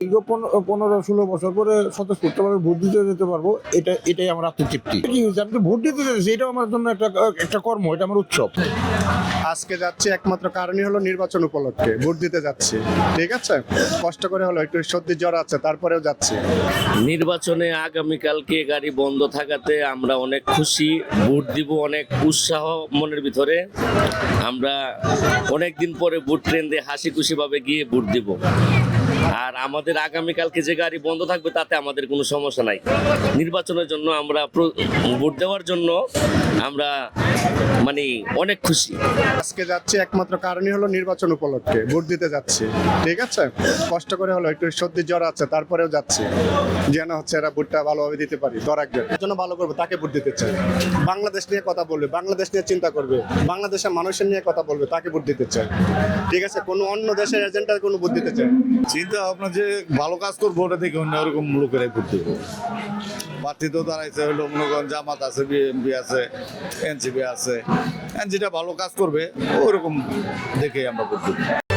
দীর্ঘ 15-16 বছর পরে স্বতঃস্ফূর্তভাবে ভোট দিতে যেতে পারবো, এটাই আমার আত্মতৃপ্তি। কি হয়েছে, আমি তো ভোট দিতে যাচ্ছি, এটাও আমার জন্য একটা কর্ম, এটা আমার উৎসব। আজকে যাচ্ছি একমাত্র কারণই হলো নির্বাচন উপলক্ষে ভোট দিতে যাচ্ছি। ঠিক আছে, কষ্ট করে হলো, একটু সর্দি জ্বর আছে, তারপরেও যাচ্ছি। নির্বাচনে আগামীকালকে গাড়ি বন্ধ থাকাতে আমরা অনেক খুশি, ভোট দিব অনেক উৎসাহ মনের ভিতরে। আমরা অনেক দিন পরে ভোট কেন্দ্রে হাসি খুশি ভাবে গিয়ে ভোট দিব। আর আমাদের আগামীকালকে যে গাড়ি বন্ধ থাকবে তাতে আমাদের কোনো সমস্যা নাই। নির্বাচনের জন্য আমরা ভোট দেওয়ার জন্য আমরা মানে অনেক খুশি। আজকে যাচ্ছি একমাত্র কারণই হলো নির্বাচন উপলক্ষে ভোট দিতে যাচ্ছি। ঠিক আছে, কষ্ট করে হলো, একটু সর্দি জ্বর আছে, তারপরেও যাচ্ছি, যেন হচ্ছে এরা ভোটটা ভালোভাবে দিতে পারি। তো রাখবে এর জন্য ভালো করবো, তাকে ভোট দিতে চাই। বাংলাদেশ নিয়ে কথা বলবে, বাংলাদেশ নিয়ে চিন্তা করবে, বাংলাদেশের মানুষের নিয়ে কথা বলবে, তাকে ভোট দিতে চাই। ঠিক আছে, কোনো অন্য দেশের এজেন্ডার কোনো ভোট দিতে চাই। চিন্তা ভাবনা যে ভালো কাজ করবো ওটা দেখে অন্য ওরকম লোকেরাই ভোট দেবো। প্রার্থী তো দাঁড়াইছে হলো মনে করেন জামাত আছে, বিএনপি আছে, এনসিপি আছে, যেটা ভালো কাজ করবে ওরকম দেখে আমরা ভোট দেবো।